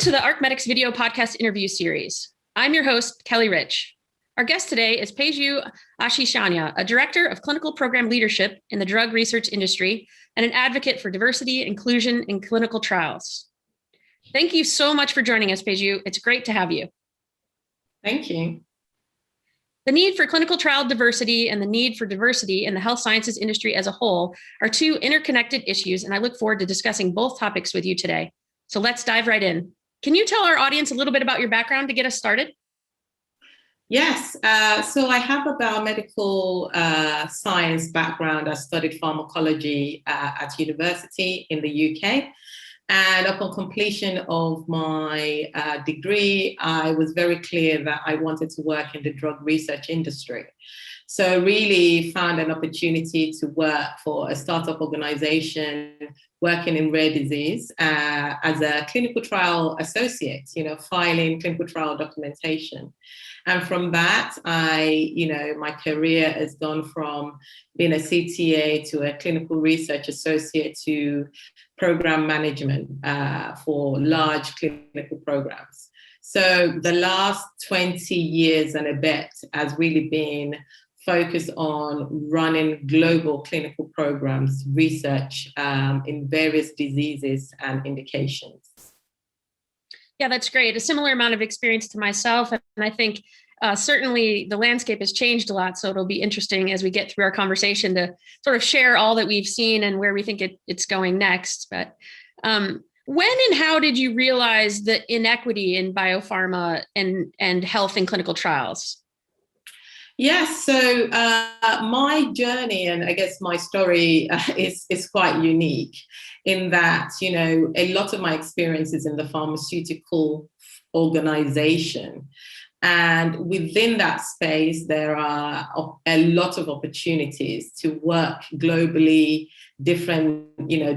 to the ArcheMedX video podcast interview series. I'm your host, Kelly Ritch. Our guest today is Peju Oshisanya, a director of clinical program leadership in the drug research industry and an advocate for diversity, inclusion in clinical trials. Thank you so much for joining us, Peju. It's great to have you. Thank you. The need for clinical trial diversity and the need for diversity in the health sciences industry as a whole are two interconnected issues, and I look forward to discussing both topics with you today. So let's dive right in. Can you tell our audience a little bit about your background to get us started? Yes, so I have a biomedical science background. I studied pharmacology at university in the UK. And upon completion of my degree, I was very clear that I wanted to work in the drug research industry. So really found an opportunity to work for a startup organization working in rare disease as a clinical trial associate, filing clinical trial documentation. And from that, my career has gone from being a CTA to a clinical research associate to program management for large clinical programs. So the last 20 years and a bit has really been focused on running global clinical programs, research in various diseases and indications. Yeah, that's great. A similar amount of experience to myself. And I think certainly the landscape has changed a lot. So it'll be interesting as we get through our conversation to sort of share all that we've seen and where we think it's going next. But when and how did you realize the inequity in biopharma and health and clinical trials? Yes, so my journey and I guess my story is quite unique in that, a lot of my experiences in the pharmaceutical organization. And within that space, there are a lot of opportunities to work globally, different,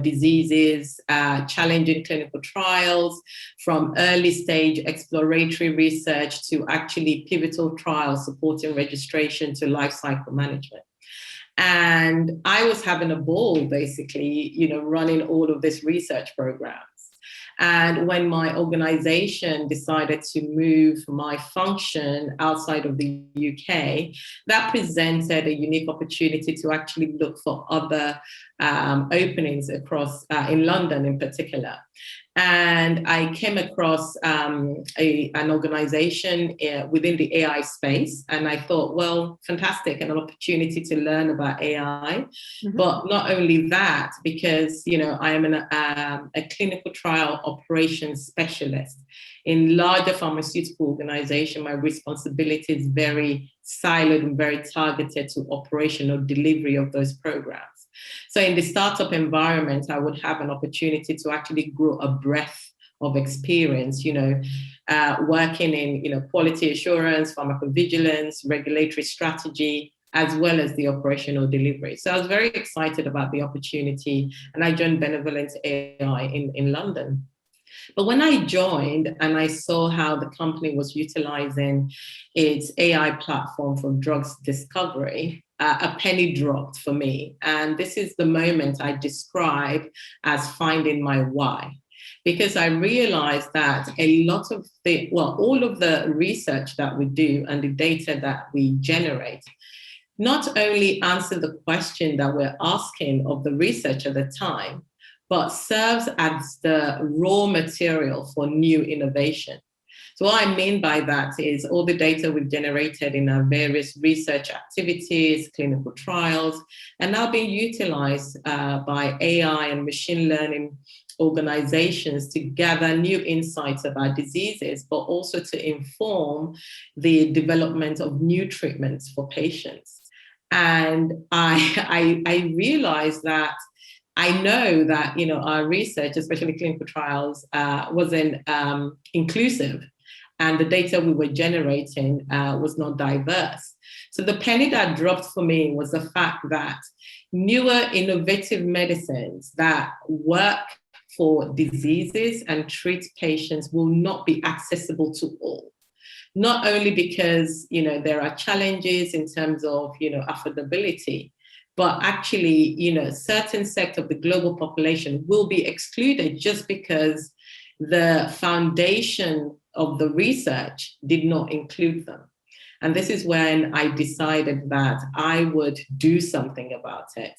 diseases, challenging clinical trials, from early stage exploratory research to actually pivotal trials supporting registration to life cycle management. And I was having a ball, basically, running all of this research programs. And when my organization decided to move my function outside of the UK, that presented a unique opportunity to actually look for other openings across, in London in particular. And I came across an organization within the AI space. And I thought, well, fantastic, an opportunity to learn about AI. Mm-hmm. But not only that, because, I am a clinical trial operations specialist. In larger pharmaceutical organization, my responsibility is very siloed and very targeted to operational delivery of those programs. So in the startup environment, I would have an opportunity to actually grow a breadth of experience, working in, quality assurance, pharmacovigilance, regulatory strategy, as well as the operational delivery. So I was very excited about the opportunity, and I joined BenevolentAI in London. But when I joined and I saw how the company was utilizing its AI platform for drugs discovery, a penny dropped for me. And this is the moment I describe as finding my why. Because I realized that all of the research that we do and the data that we generate not only answer the question that we're asking of the research at the time, but serves as the raw material for new innovation. So what I mean by that is all the data we've generated in our various research activities, clinical trials, are now being utilized by AI and machine learning organizations to gather new insights about diseases, but also to inform the development of new treatments for patients. And I realized that I know that, our research, especially clinical trials, wasn't inclusive, and the data we were generating was not diverse. So the penny that dropped for me was the fact that newer innovative medicines that work for diseases and treat patients will not be accessible to all. Not only because, there are challenges in terms of, affordability, but actually, certain sector of the global population will be excluded just because the foundation of the research did not include them. And this is when I decided that I would do something about it.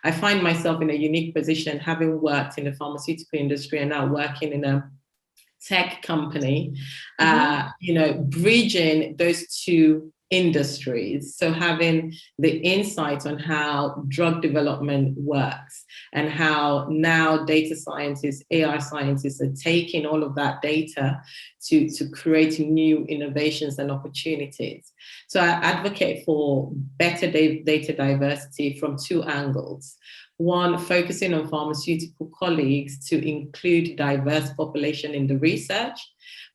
I find myself in a unique position, having worked in the pharmaceutical industry and now working in a tech company, bridging those two industries. So having the insight on how drug development works and how now data scientists, AI scientists are taking all of that data to create new innovations and opportunities. So I advocate for better data diversity from two angles. One, focusing on pharmaceutical colleagues to include diverse population in the research.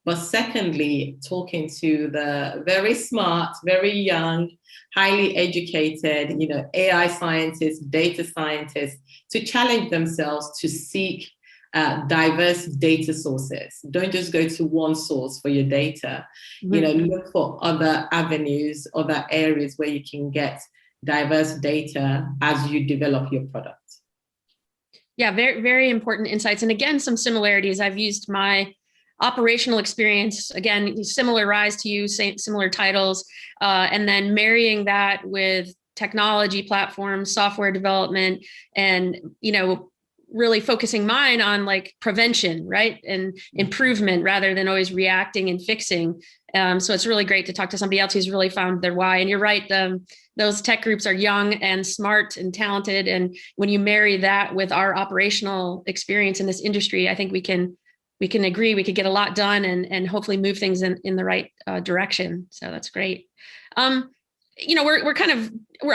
But secondly, talking to the very smart, very young, highly educated, AI scientists, data scientists, to challenge themselves to seek diverse data sources. Don't just go to one source for your data. Look for other avenues, other areas where you can get diverse data as you develop your product. Yeah, very, very important insights. And again, some similarities. I've used my operational experience, again, similar rise to you, similar titles, and then marrying that with technology platforms, software development, and, really focusing mine on like prevention, right? And improvement rather than always reacting and fixing. So it's really great to talk to somebody else who's really found their why. And you're right, those tech groups are young and smart and talented. And when you marry that with our operational experience in this industry, I think we can agree we could get a lot done and hopefully move things in the right direction. So that's great. We're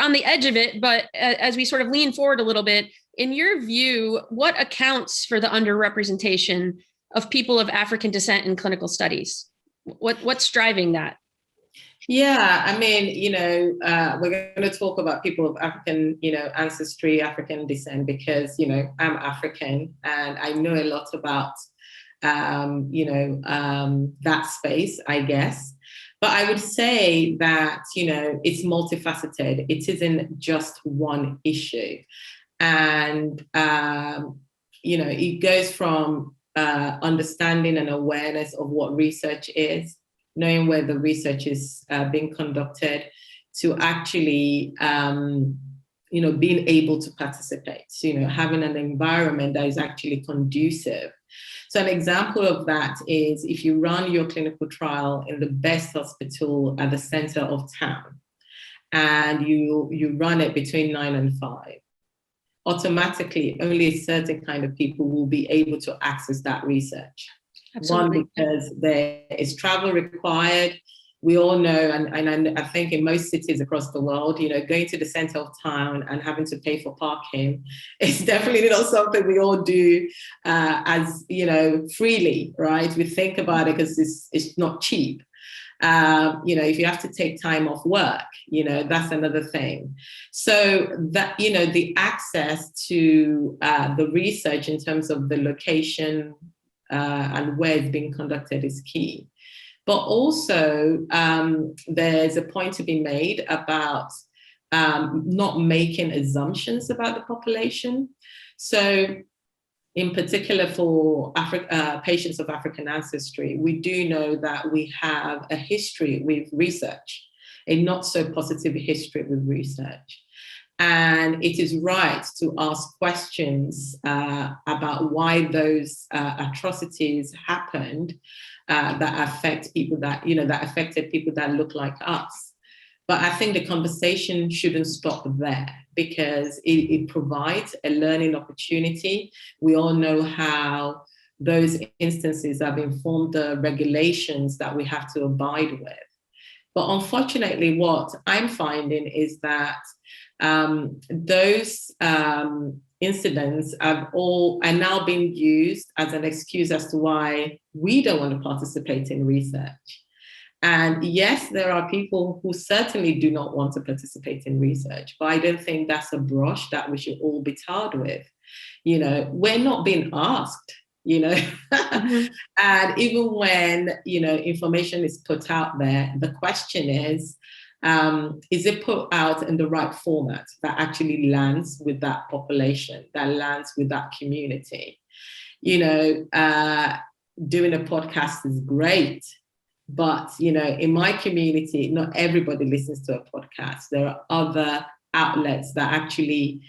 on the edge of it, but as we sort of lean forward a little bit, in your view, what accounts for the underrepresentation of people of African descent in clinical studies? What's driving that? Yeah, I mean, we're going to talk about people of African, ancestry, African descent, because, I'm African and I know a lot about, that space, I guess. But I would say that, it's multifaceted. It isn't just one issue. And, it goes from understanding and awareness of what research is, knowing where the research is being conducted, to actually, being able to participate, having an environment that is actually conducive. So an example of that is if you run your clinical trial in the best hospital at the center of town, and you run it between 9 and 5, automatically only a certain kind of people will be able to access that research. Absolutely. One, because there is travel required. We all know, and I think in most cities across the world, going to the center of town and having to pay for parking is definitely not something we all do as freely, right? We think about it because it's not cheap. If you have to take time off work, that's another thing. So that, the access to the research in terms of the location and where it's being conducted is key. But also, there's a point to be made about not making assumptions about the population. So in particular for patients of African ancestry, we do know that we have a history with research, a not so positive history with research. And it is right to ask questions about why those atrocities happened that affect people that affected people that look like us. But I think the conversation shouldn't stop there, because it provides a learning opportunity. We all know how those instances have informed the regulations that we have to abide with. But unfortunately, what I'm finding is that those incidents are now being used as an excuse as to why we don't want to participate in research. And yes, there are people who certainly do not want to participate in research, but I don't think that's a brush that we should all be tarred with. We're not being asked, mm-hmm. And even when, information is put out there, the question is it put out in the right format that actually lands with that population, that lands with that community? doing a podcast is great, but, you know, in my community, not everybody listens to a podcast. There are other outlets that actually,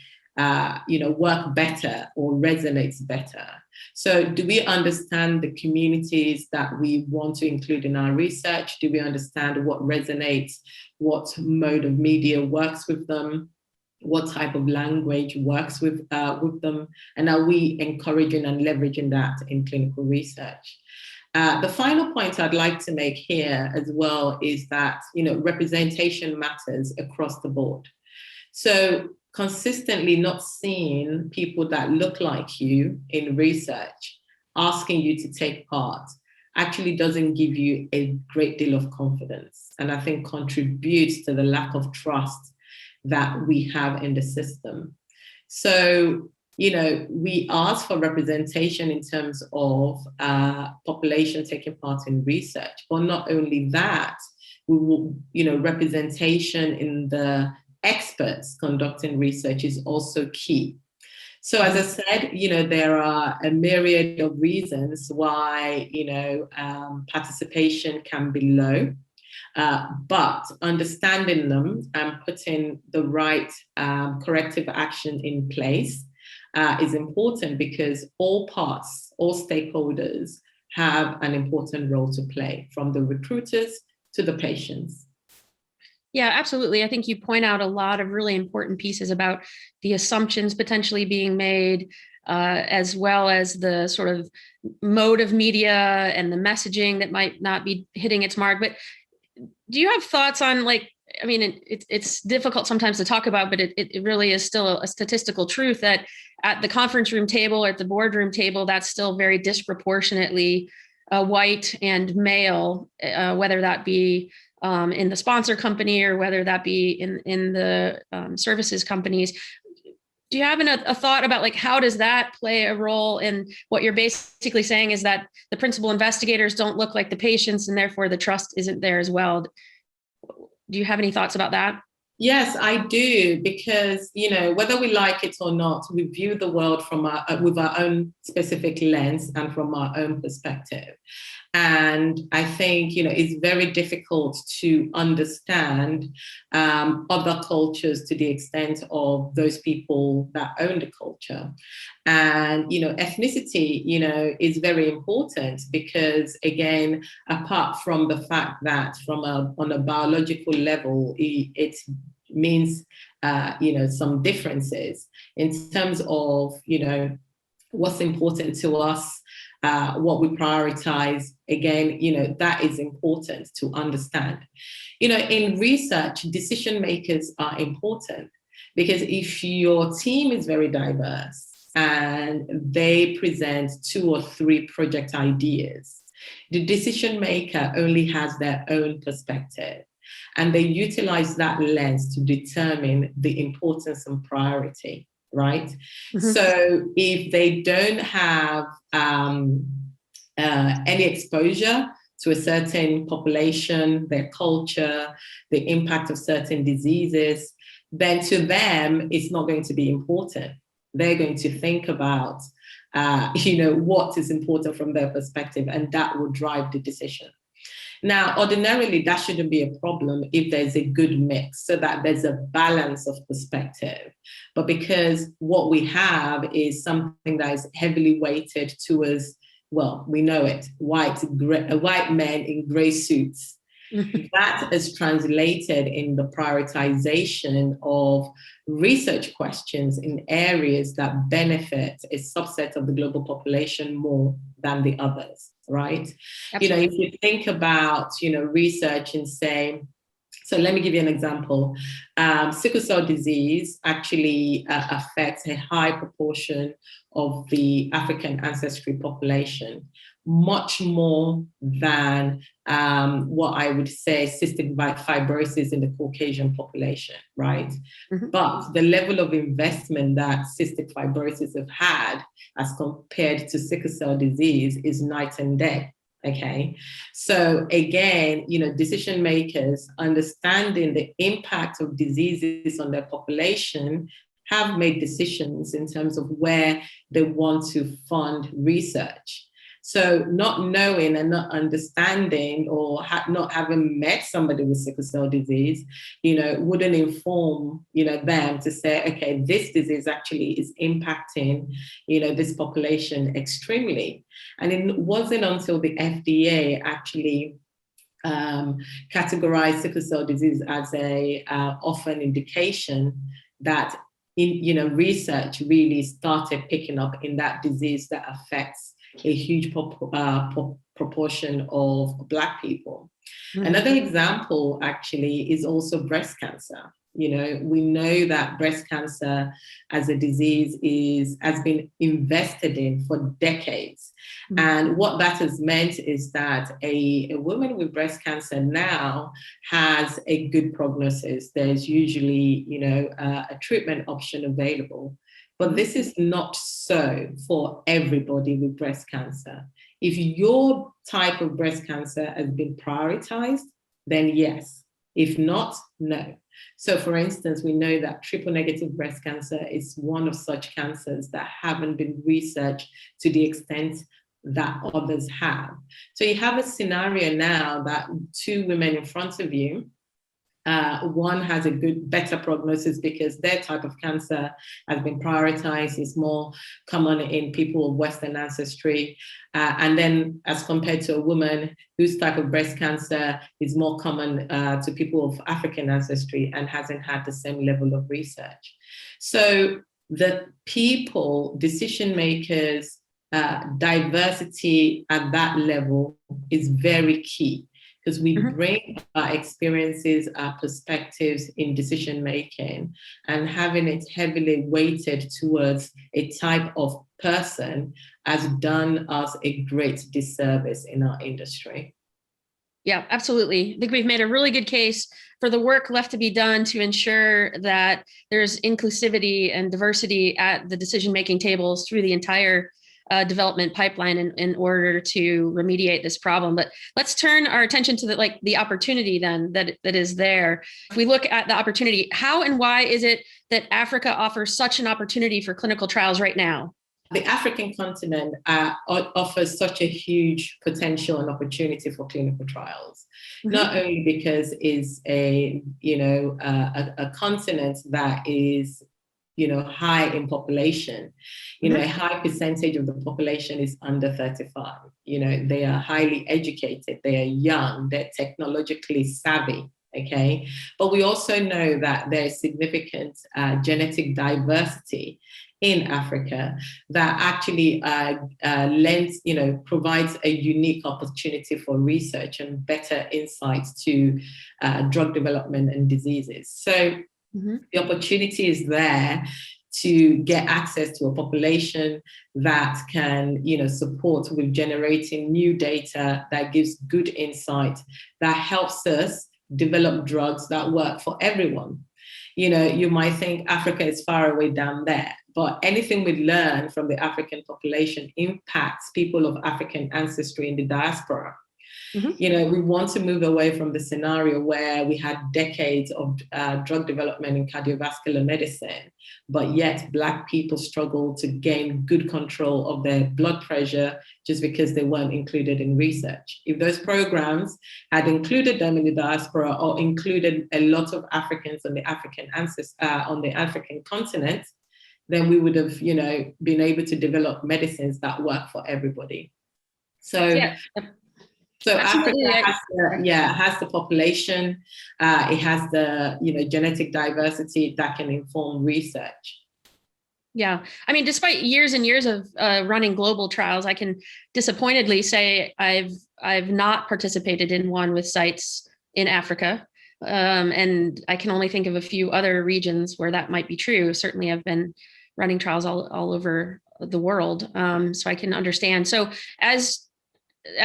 you know, work better or resonates better. So do we understand the communities that we want to include in our research? Do we understand what resonates, what mode of media works with them? What type of language works with them? And are we encouraging and leveraging that in clinical research? The final point I'd like to make here as well is that, you know, representation matters across the board. So consistently not seeing people that look like you in research, asking you to take part, actually doesn't give you a great deal of confidence, and I think contributes to the lack of trust that we have in the system. So, you know, we ask for representation in terms of population taking part in research, but not only that, we will, you know, representation in the experts conducting research is also key. So as I said, you know, there are a myriad of reasons why, you know, participation can be low, but understanding them and putting the right corrective action in place is important, because all parts, all stakeholders have an important role to play, from the recruiters to the patients. Yeah, absolutely. I think you point out a lot of really important pieces about the assumptions potentially being made, as well as the sort of mode of media and the messaging that might not be hitting its mark. But do you have thoughts on, like, I mean, it's difficult sometimes to talk about, but it really is still a statistical truth that at the conference room table or at the boardroom table, that's still very disproportionately white and male, whether that be in the sponsor company or whether that be in the services companies. Do you have a thought about, like, how does that play a role in what you're basically saying is that the principal investigators don't look like the patients and therefore the trust isn't there as well? Do you have any thoughts about that? Yes, I do, because, you know, whether we like it or not, we view the world from with our own specific lens and from our own perspective. And I think, you know, it's very difficult to understand other cultures to the extent of those people that own the culture. And, you know, ethnicity, you know, is very important because, again, apart from the fact that on a biological level, it means, you know, some differences in terms of, you know, what's important to us, what we prioritize. Again, you know, that is important to understand. You know, in research, decision makers are important, because if your team is very diverse and they present 2 or 3 project ideas, the decision maker only has their own perspective, and they utilize that lens to determine the importance and priority, right? Mm-hmm. So if they don't have any exposure to a certain population, their culture, the impact of certain diseases, then to them, it's not going to be important. They're going to think about, you know, what is important from their perspective, and that will drive the decision. Now, ordinarily, that shouldn't be a problem if there's a good mix, so that there's a balance of perspective. But because what we have is something that is heavily weighted towards, well, we know it, white men in gray suits, that is translated in the prioritization of research questions in areas that benefit a subset of the global population more than the others, right? Absolutely. You know, if you think about, you know, research and say, so let me give you an example. Sickle cell disease actually affects a high proportion of the African ancestry population, much more than what I would say cystic fibrosis in the Caucasian population, right? Mm-hmm. But the level of investment that cystic fibrosis have had as compared to sickle cell disease is night and day. Okay, so again, you know, decision makers understanding the impact of diseases on their population have made decisions in terms of where they want to fund research. So not knowing and not understanding, or not having met somebody with sickle cell disease, wouldn't inform, them to say, okay, this disease actually is impacting, this population extremely. And it wasn't until the FDA actually categorize sickle cell disease as a orphan indication that research really started picking up in that disease that affects a huge proportion of Black people. Mm-hmm. Another example actually is also breast cancer. We know that breast cancer as a disease has been invested in for decades. Mm-hmm. And what that has meant is that a woman with breast cancer now has a good prognosis. There's usually, a treatment option available. But this is not so for everybody with breast cancer. If your type of breast cancer has been prioritized, then yes. If not, no. So for instance, we know that triple negative breast cancer is one of such cancers that haven't been researched to the extent that others have. So you have a scenario now that two women in front of you, one has a better prognosis because their type of cancer has been prioritized, is more common in people of Western ancestry. And then as compared to a woman whose type of breast cancer is more common to people of African ancestry and hasn't had the same level of research. So the people, decision makers, diversity at that level is very key. Because we bring our experiences, our perspectives in decision making, and having it heavily weighted towards a type of person has done us a great disservice in our industry. Yeah, absolutely. I think we've made a really good case for the work left to be done to ensure that there's inclusivity and diversity at the decision-making tables through the entire development pipeline in order to remediate this problem. But let's turn our attention to the opportunity then that is there. If we look at the opportunity, how and why is it that Africa offers such an opportunity for clinical trials right now? The African continent offers such a huge potential and opportunity for clinical trials, not only because it's a continent that is high in population. A high percentage of the population is under 35. They are highly educated, they are young, they're technologically savvy. Okay, but we also know that there's significant genetic diversity in Africa that actually provides a unique opportunity for research and better insights to drug development and diseases. So the opportunity is there to get access to a population that can, support with generating new data that gives good insight, that helps us develop drugs that work for everyone. You might think Africa is far away down there, but anything we learn from the African population impacts people of African ancestry in the diaspora. We want to move away from the scenario where we had decades of drug development in cardiovascular medicine, but yet Black people struggle to gain good control of their blood pressure just because they weren't included in research. If those programs had included them in the diaspora or included a lot of Africans on the African continent, then we would have, been able to develop medicines that work for everybody. So Africa has the population, it has the genetic diversity that can inform research. Yeah, I mean, despite years and years of running global trials, I can disappointedly say I've not participated in one with sites in Africa, and I can only think of a few other regions where that might be true. Certainly, I've been running trials all over the world, so I can understand. So as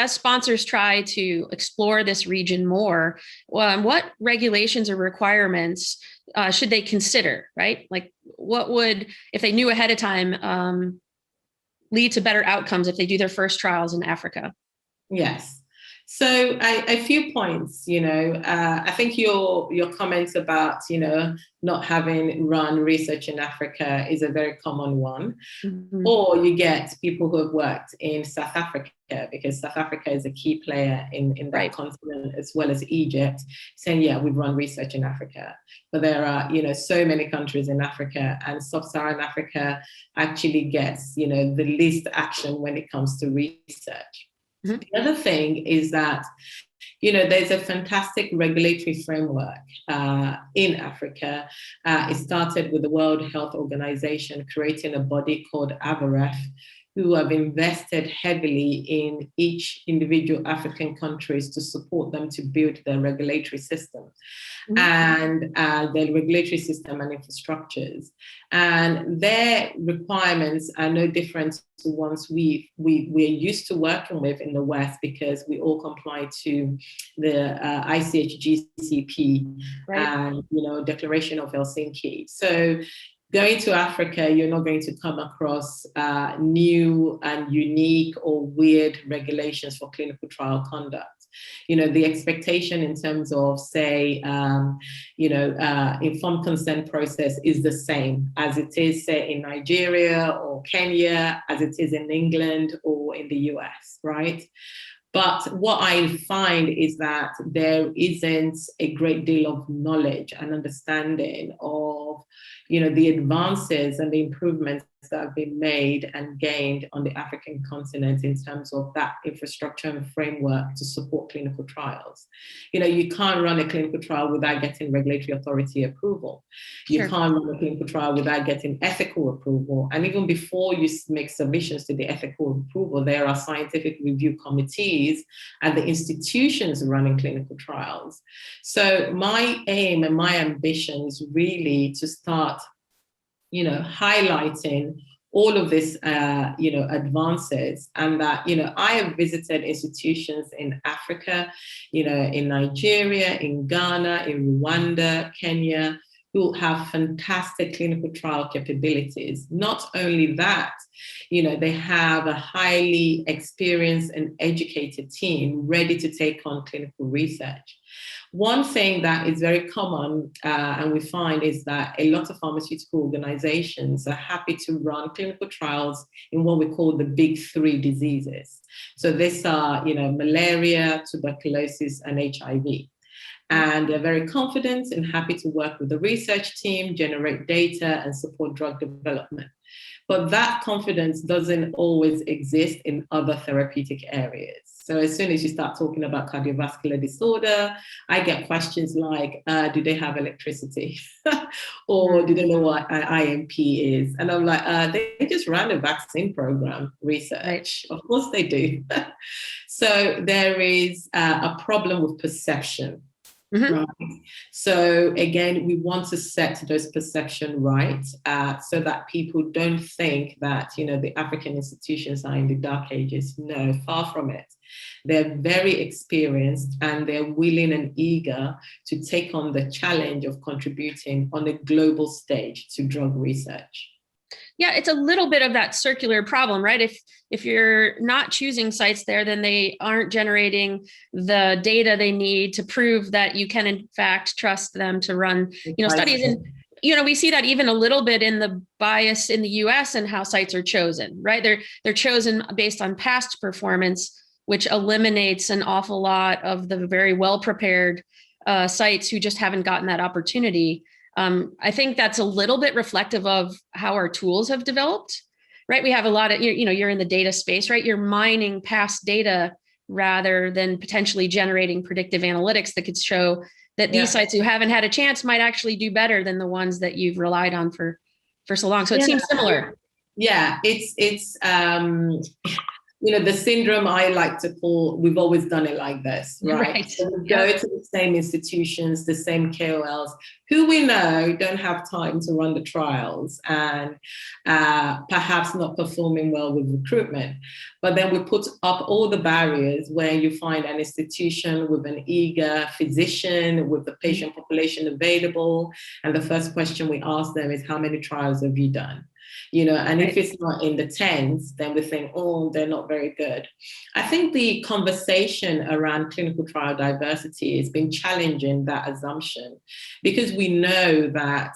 sponsors try to explore this region more, what regulations or requirements should they consider, right? Like what would, if they knew ahead of time, lead to better outcomes if they do their first trials in Africa? Yes. So a few points, I think your comments about, not having run research in Africa is a very common one. Mm-hmm. Or you get people who have worked in South Africa, because South Africa is a key player in that Right. continent, as well as Egypt, saying, yeah, we've run research in Africa. But there are, so many countries in Africa, and Sub-Saharan Africa actually gets, the least action when it comes to research. Mm-hmm. The other thing is that, there's a fantastic regulatory framework in Africa. It started with the World Health Organization creating a body called AVREF, who have invested heavily in each individual African countries to support them to build their regulatory system. Mm-hmm. And their regulatory system and infrastructures. And their requirements are no different to ones we're used to working with in the West, because we all comply to the ICH-GCP, right, and Declaration of Helsinki. So going to Africa, you're not going to come across new and unique or weird regulations for clinical trial conduct. The expectation in terms of, say, informed consent process is the same as it is, say, in Nigeria or Kenya, as it is in England or in the US, right? But what I find is that there isn't a great deal of knowledge and understanding of, the advances and the improvements that have been made and gained on the African continent in terms of that infrastructure and framework to support clinical trials. You can't run a clinical trial without getting regulatory authority approval. You can't run a clinical trial without getting ethical approval. And even before you make submissions to the ethical approval, there are scientific review committees at the institutions running clinical trials. So my aim and my ambition is really to start highlighting all of this, advances, and that, I have visited institutions in Africa, in Nigeria, in Ghana, in Rwanda, Kenya, who have fantastic clinical trial capabilities. Not only that, they have a highly experienced and educated team ready to take on clinical research. One thing that is very common, and we find, is that a lot of pharmaceutical organizations are happy to run clinical trials in what we call the big three diseases. So these are, malaria, tuberculosis, and HIV. And they're very confident and happy to work with the research team, generate data, and support drug development. But that confidence doesn't always exist in other therapeutic areas. So as soon as you start talking about cardiovascular disorder, I get questions like, do they have electricity? Or do they know what an IMP is? And I'm like, they just ran a vaccine program research. Of course they do. So there is a problem with perception. Mm-hmm. Right. So again, we want to set those perceptions right, so that people don't think that, the African institutions are in the dark ages. No, far from it. They're very experienced and they're willing and eager to take on the challenge of contributing on a global stage to drug research. Yeah, it's a little bit of that circular problem, right? If you're not choosing sites there, then they aren't generating the data they need to prove that you can, in fact, trust them to run, studies. And, we see that even a little bit in the bias in the US and how sites are chosen, right? They're chosen based on past performance, which eliminates an awful lot of the very well-prepared sites who just haven't gotten that opportunity. I think that's a little bit reflective of how our tools have developed, right? We have a lot of, you're in the data space, right? You're mining past data rather than potentially generating predictive analytics that could show that these sites who haven't had a chance might actually do better than the ones that you've relied on for so long. So it seems similar. Yeah, it's the syndrome I like to call, we've always done it like this, right? So we go to the same institutions, the same KOLs, who we know don't have time to run the trials and perhaps not performing well with recruitment. But then we put up all the barriers where you find an institution with an eager physician, with the patient population available. And the first question we ask them is, how many trials have you done? and if it's not in the tens, then we think, oh, they're not very good. I think the conversation around clinical trial diversity has been challenging that assumption, because we know that,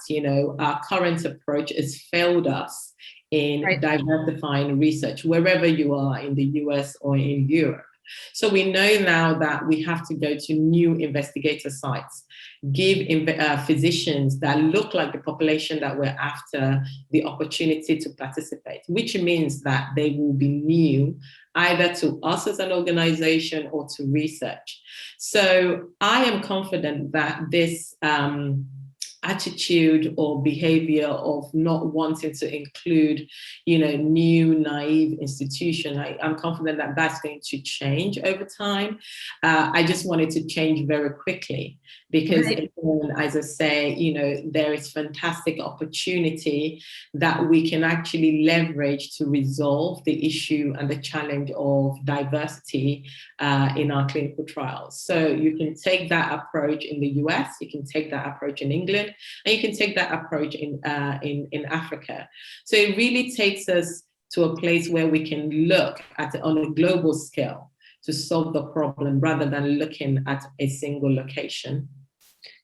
our current approach has failed us in diversifying research wherever you are in the US or in Europe. So we know now that we have to go to new investigator sites, give physicians that look like the population that we're after the opportunity to participate, which means that they will be new either to us as an organization or to research. So I am confident that this attitude or behavior of not wanting to include, new naive institution, I'm confident that that's going to change over time. I just want it to change very quickly, because again, as I say, there is fantastic opportunity that we can actually leverage to resolve the issue and the challenge of diversity in our clinical trials. So you can take that approach in the US, you can take that approach in England, and you can take that approach in Africa. So it really takes us to a place where we can look at it on a global scale to solve the problem rather than looking at a single location.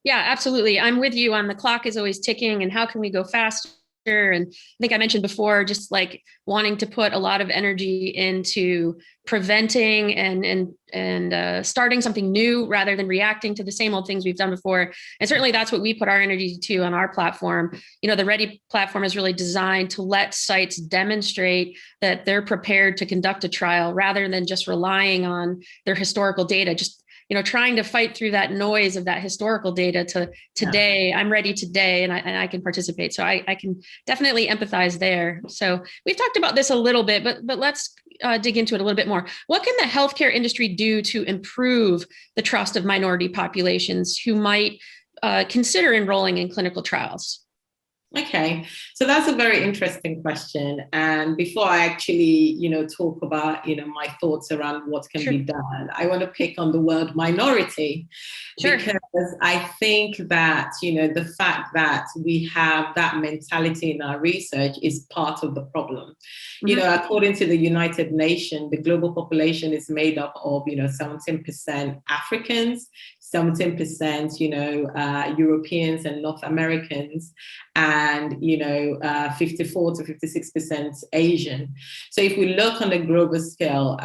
Yeah, absolutely. I'm with you on the clock is always ticking and how can we go faster? And I think I mentioned before, just like wanting to put a lot of energy into preventing and starting something new rather than reacting to the same old things we've done before. And certainly that's what we put our energy to on our platform. The Ready platform is really designed to let sites demonstrate that they're prepared to conduct a trial rather than just relying on their historical data, just trying to fight through that noise of that historical data to today. Yeah. I'm ready today and I can participate. So I can definitely empathize there. So we've talked about this a little bit, but let's dig into it a little bit more. What can the healthcare industry do to improve the trust of minority populations who might consider enrolling in clinical trials? Okay, so that's a very interesting question. And before I actually, talk about, my thoughts around what can be done, I want to pick on the word minority, because I think that, the fact that we have that mentality in our research is part of the problem. According to the United Nations, the global population is made up of, 17% Africans, 17%, Europeans and North Americans, and 54 to 56% Asian. So if we look on a global scale,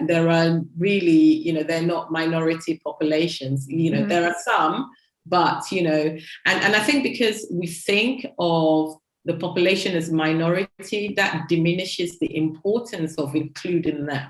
there are really, they're not minority populations. There are some, but and I think because we think of the population as minority, that diminishes the importance of including them.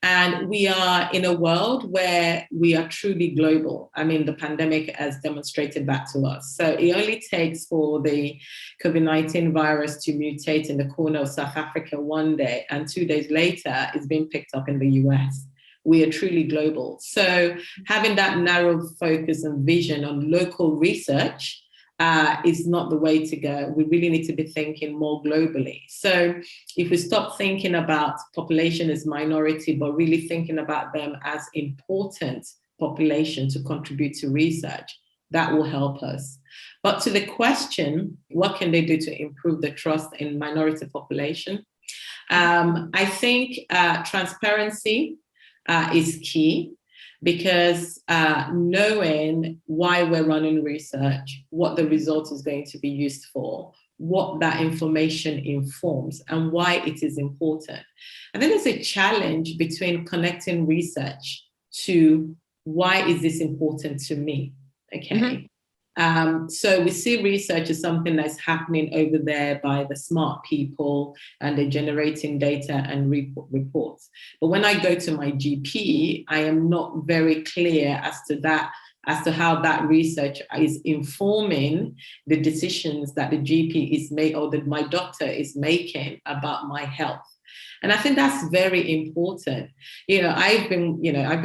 And we are in a world where we are truly global. I mean, the pandemic has demonstrated that to us. So it only takes for the COVID-19 virus to mutate in the corner of South Africa one day, and 2 days later, it's been picked up in the US. We are truly global. So having that narrow focus and vision on local research is not the way to go. We really need to be thinking more globally. So if we stop thinking about population as minority, but really thinking about them as important population to contribute to research, that will help us. But to the question, what can they do to improve the trust in minority population? I think transparency is key. Because knowing why we're running research, what the result is going to be used for, what that information informs, and why it is important. And then there's a challenge between connecting research to why is this important to me, okay? So we see research as something that's happening over there by the smart people, and they're generating data and reports. But when I go to my GP, I am not very clear as to how that research is informing the decisions that the GP is making, or that my doctor is making about my health. And I think that's very important. I've been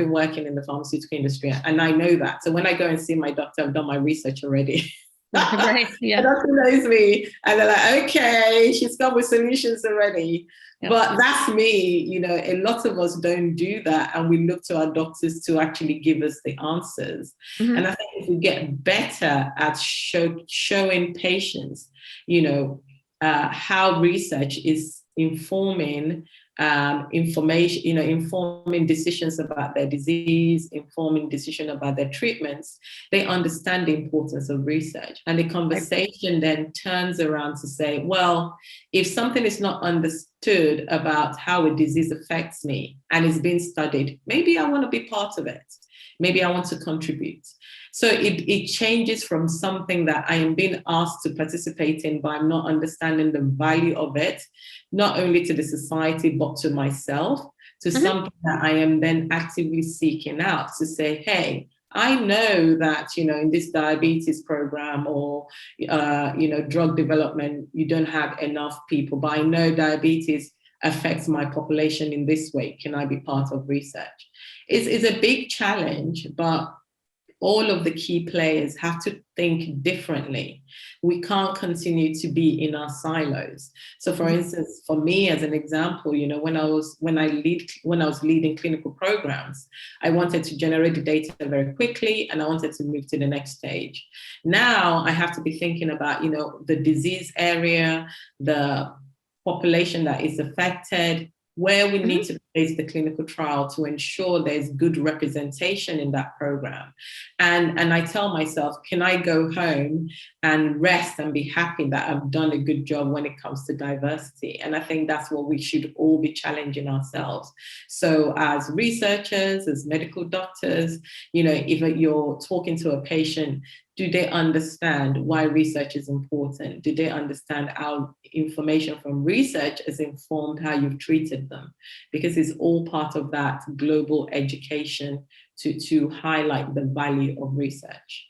working in the pharmaceutical industry, and I know that. So when I go and see my doctor, I've done my research already. Right, yeah. The doctor knows me, and they're like, okay, she's come with solutions already. Yep. But that's me. A lot of us don't do that, and we look to our doctors to actually give us the answers. And I think if we get better at showing patients, how research is informing information, informing decisions about their disease, informing decision about their treatments, they understand the importance of research. And the conversation then turns around to say, well, if something is not understood about how a disease affects me and is being studied, maybe I want to be part of it. Maybe I want to contribute. So it changes from something that I am being asked to participate in, but I'm not understanding the value of it, not only to the society, but to myself, to something that I am then actively seeking out to say, hey, I know that, in this diabetes program or, drug development, you don't have enough people, but I know diabetes affects my population in this way. Can I be part of research? It's a big challenge, but all of the key players have to think differently. We can't continue to be in our silos. So for instance, for me as an example, when I was leading clinical programs, I wanted to generate the data very quickly and I wanted to move to the next stage. Now I have to be thinking about, the disease area, the population that is affected, where we need to place the clinical trial to ensure there's good representation in that program. And I tell myself, can I go home and rest and be happy that I've done a good job when it comes to diversity? And I think that's what we should all be challenging ourselves. So as researchers, as medical doctors, if you're talking to a patient, do they understand why research is important? Do they understand how information from research has informed how you've treated them? Because it's all part of that global education to highlight the value of research.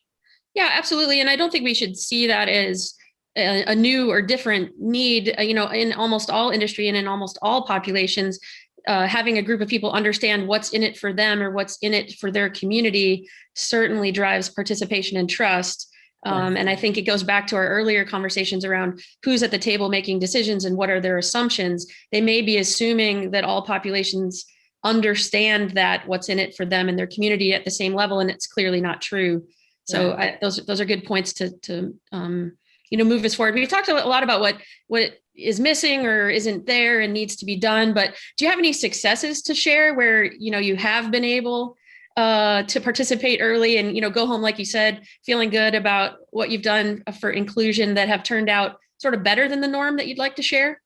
Yeah, absolutely. And I don't think we should see that as a new or different need, in almost all industry and in almost all populations. Having a group of people understand what's in it for them or what's in it for their community certainly drives participation and trust. And I think it goes back to our earlier conversations around who's at the table making decisions and what are their assumptions. They may be assuming that all populations understand that what's in it for them and their community at the same level, and it's clearly not true. So those are good points to move us forward. We talked a lot about what is missing or isn't there and needs to be done, but do you have any successes to share where you have been able to participate early and go home, like you said, feeling good about what you've done for inclusion that have turned out sort of better than the norm that you'd like to share?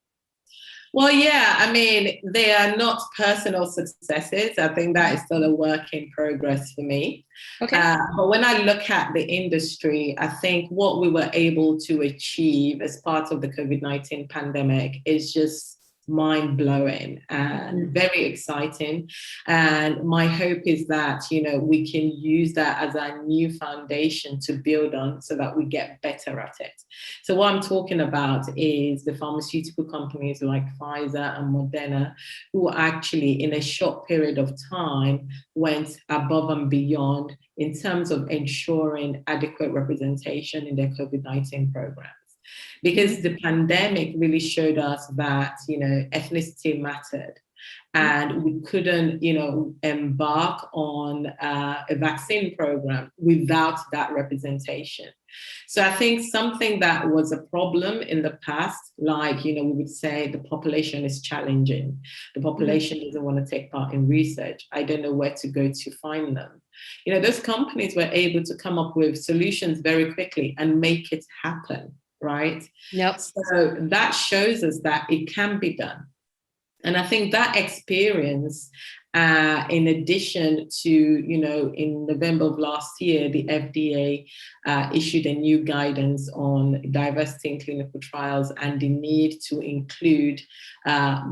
Well, yeah, I mean, they are not personal successes. I think that is still a work in progress for me. Okay. But when I look at the industry, I think what we were able to achieve as part of the COVID-19 pandemic is just mind-blowing and very exciting. And my hope is that, we can use that as our new foundation to build on so that we get better at it. So what I'm talking about is the pharmaceutical companies like Pfizer and Moderna, who actually in a short period of time went above and beyond in terms of ensuring adequate representation in their COVID-19 programs. Because the pandemic really showed us that, ethnicity mattered. And we couldn't, embark on a vaccine program without that representation. So I think something that was a problem in the past, like, we would say the population is challenging. The population doesn't want to take part in research. I don't know where to go to find them. Those companies were able to come up with solutions very quickly and make it happen. Right? Yep. So that shows us that it can be done. And I think that experience, in addition to, in November of last year, the FDA issued a new guidance on diversity in clinical trials and the need to include, a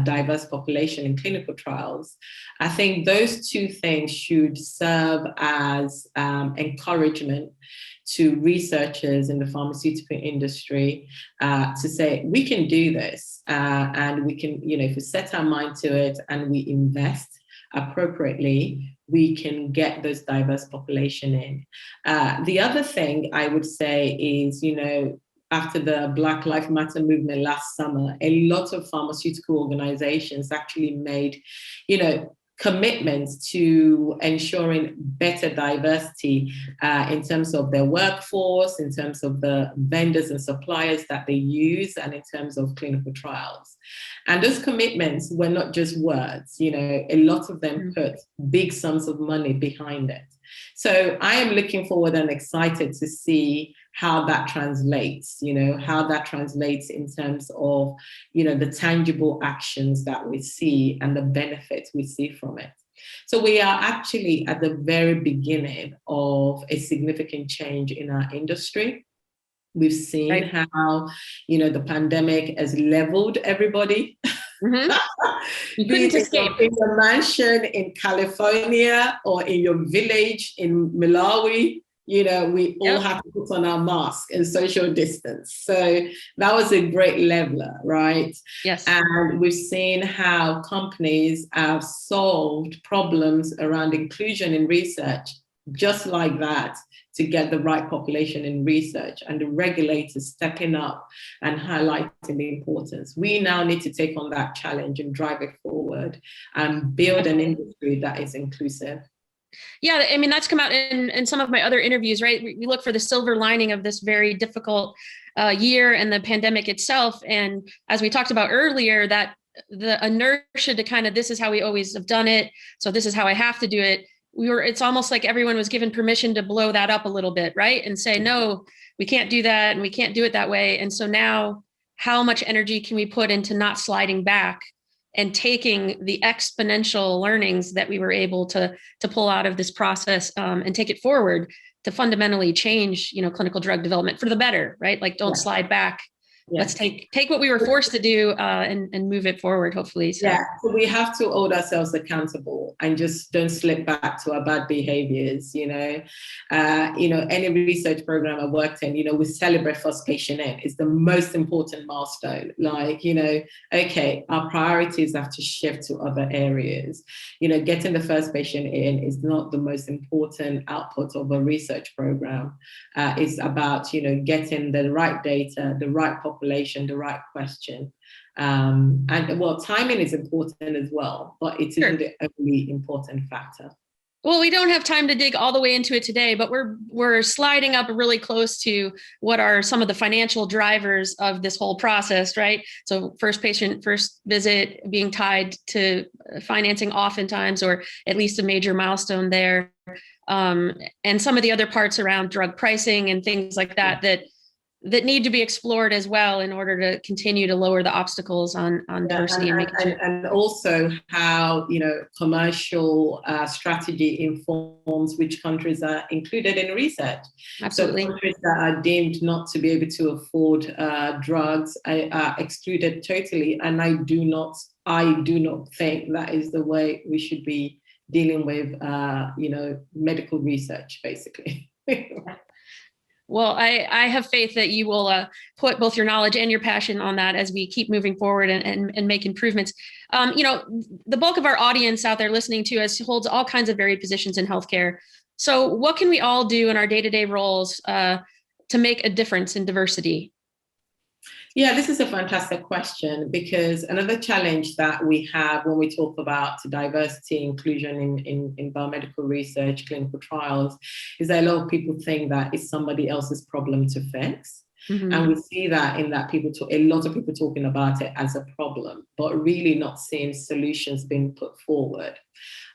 diverse population in clinical trials. I think those two things should serve as encouragement to researchers in the pharmaceutical industry to say, we can do this and we can, if we set our mind to it and we invest appropriately, we can get those diverse population in. The other thing I would say is, after the Black Lives Matter movement last summer, a lot of pharmaceutical organizations actually made, commitments to ensuring better diversity in terms of their workforce, in terms of the vendors and suppliers that they use, and in terms of clinical trials. And those commitments were not just words, a lot of them put big sums of money behind it. So I am looking forward and excited to see how that translates, how that translates in terms of, the tangible actions that we see and the benefits we see from it. So we are actually at the very beginning of a significant change in our industry. We've seen how, the pandemic has leveled everybody. Mm-hmm. You couldn't escape. In your mansion in California or in your village in Malawi, we all have to put on our mask and social distance. So that was a great leveler, right? Yes. And we've seen how companies have solved problems around inclusion in research just like that, to get the right population in research, and the regulators stepping up and highlighting the importance. We now need to take on that challenge and drive it forward and build an industry that is inclusive. Yeah, I mean, that's come out in some of my other interviews, right? We look for the silver lining of this very difficult year and the pandemic itself. And as we talked about earlier, that the inertia to kind of, this is how we always have done it, so this is how I have to do it. It's almost like everyone was given permission to blow that up a little bit, right? And say, no, we can't do that, and we can't do it that way. And so now, how much energy can we put into not sliding back and taking the exponential learnings that we were able to pull out of this process and take it forward to fundamentally change, clinical drug development for the better, right? Like, don't slide back. Let's take what we were forced to do and move it forward, hopefully. So we have to hold ourselves accountable and just don't slip back to our bad behaviors. Any research program I worked in, we celebrate first patient in. It's the most important milestone. Okay, our priorities have to shift to other areas. Getting the first patient in is not the most important output of a research program. It's about, getting the right data, the right population, the right question. And timing is important as well, but it isn't the only important factor. Well, we don't have time to dig all the way into it today, but we're sliding up really close to what are some of the financial drivers of this whole process, right? So first patient, first visit being tied to financing oftentimes, or at least a major milestone there. And some of the other parts around drug pricing and things like that need to be explored as well in order to continue to lower the obstacles on diversity and also how commercial strategy informs which countries are included in research. Absolutely. So countries that are deemed not to be able to afford drugs are excluded totally, and I do not think that is the way we should be dealing with medical research, basically. Well, I have faith that you will put both your knowledge and your passion on that as we keep moving forward and make improvements. The bulk of our audience out there listening to us holds all kinds of varied positions in healthcare. So what can we all do in our day-to-day roles to make a difference in diversity? Yeah, this is a fantastic question, because another challenge that we have when we talk about diversity, inclusion in biomedical research, clinical trials, is that a lot of people think that it's somebody else's problem to fix. Mm-hmm. And we see that in that a lot of people talking about it as a problem, but really not seeing solutions being put forward.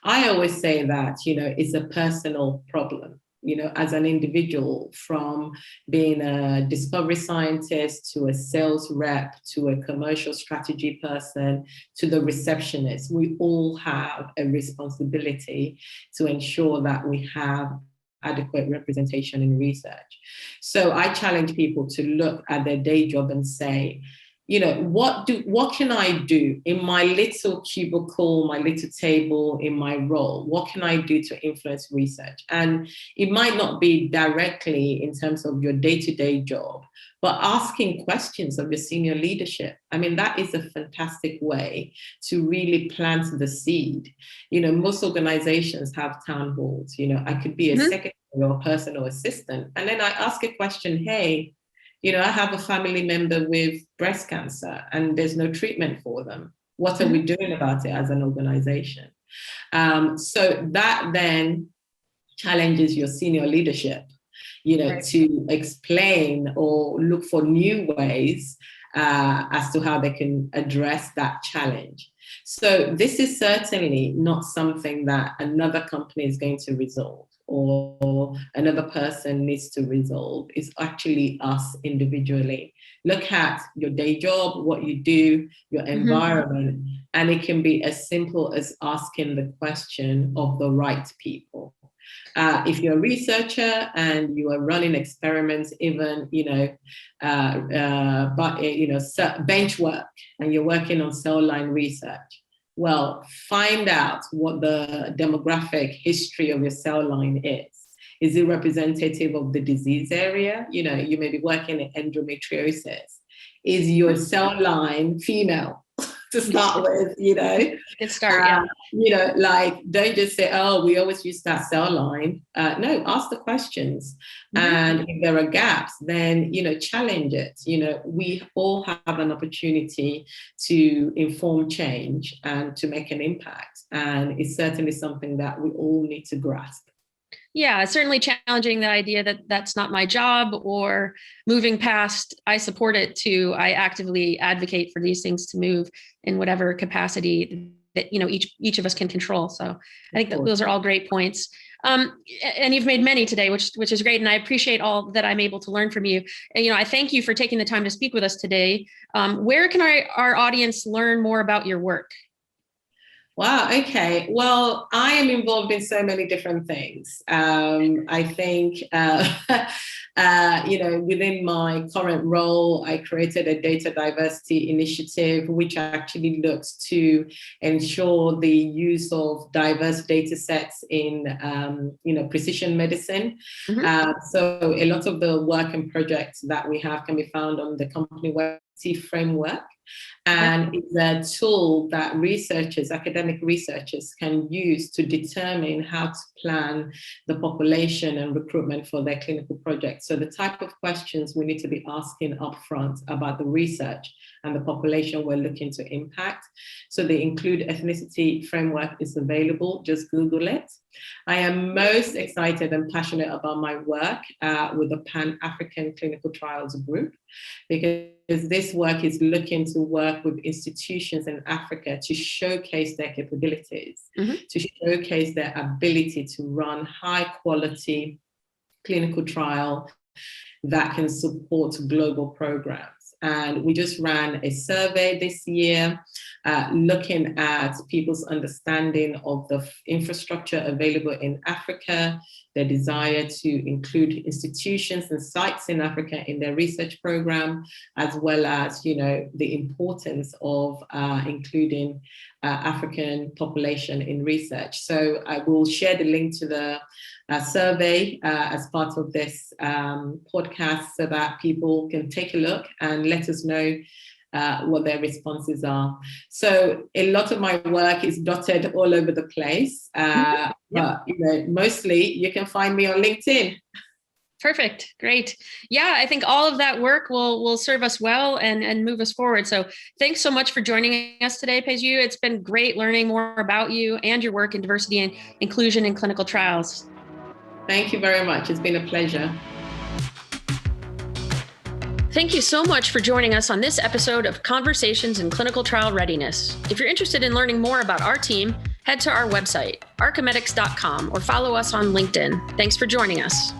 I always say that, it's a personal problem. As an individual, from being a discovery scientist to a sales rep to a commercial strategy person to the receptionist, we all have a responsibility to ensure that we have adequate representation in research. So I challenge people to look at their day job and say, what can I do in my little cubicle, my little table, in my role? What can I do to influence research? And it might not be directly in terms of your day-to-day job, but asking questions of your senior leadership. I mean, that is a fantastic way to really plant the seed. Most organizations have town halls. I could be a secretary or a personal assistant, and then I ask a question, hey, I have a family member with breast cancer and there's no treatment for them. What are we doing about it as an organization? So that then challenges your senior leadership, Right. to explain or look for new ways as to how they can address that challenge. So this is certainly not something that another company is going to resolve or another person needs to resolve. It's actually us individually. Look at your day job, what you do, your environment, and it can be as simple as asking the question of the right people. If you're a researcher and you are running experiments, even bench work, and you're working on cell line research, well, find out what the demographic history of your cell line is. Is it representative of the disease area? You may be working in endometriosis. Is your cell line female to start with? Good start, yeah. Don't just say, oh, we always use that cell line. No, ask the questions. And if there are gaps, then, challenge it. We all have an opportunity to inform change and to make an impact. And it's certainly something that we all need to grasp. Yeah, certainly challenging the idea that that's not my job, or moving past, I support it, to I actively advocate for these things to move in whatever capacity that each of us can control. So I think that those are all great points. And you've made many today, which is great. And I appreciate all that I'm able to learn from you. And, I thank you for taking the time to speak with us today. Where can our audience learn more about your work? Wow. Okay. Well, I am involved in so many different things. I think, within my current role, I created a data diversity initiative, which actually looks to ensure the use of diverse data sets in, precision medicine. So a lot of the work and projects that we have can be found on the company website framework. And it's a tool that academic researchers can use to determine how to plan the population and recruitment for their clinical projects. So the type of questions we need to be asking upfront about the research and the population we're looking to impact. So the Include Ethnicity framework is available. Just Google it. I am most excited and passionate about my work with the Pan-African Clinical Trials Group, because this work is looking to work with institutions in Africa to showcase their capabilities, to showcase their ability to run high quality clinical trial that can support global programs. And we just ran a survey this year looking at people's understanding of the infrastructure available in Africa, their desire to include institutions and sites in Africa in their research program, as well as, the importance of including African population in research. So I will share the link to the survey as part of this podcast, so that people can take a look and let us know what their responses are. So a lot of my work is dotted all over the place, but mostly you can find me on LinkedIn. Perfect. Great. Yeah, I think all of that work will serve us well and move us forward. So thanks so much for joining us today, Peju. It's been great learning more about you and your work in diversity and inclusion in clinical trials. Thank you very much. It's been a pleasure. Thank you so much for joining us on this episode of Conversations in Clinical Trial Readiness. If you're interested in learning more about our team, head to our website, ArcheMedX.com, or follow us on LinkedIn. Thanks for joining us.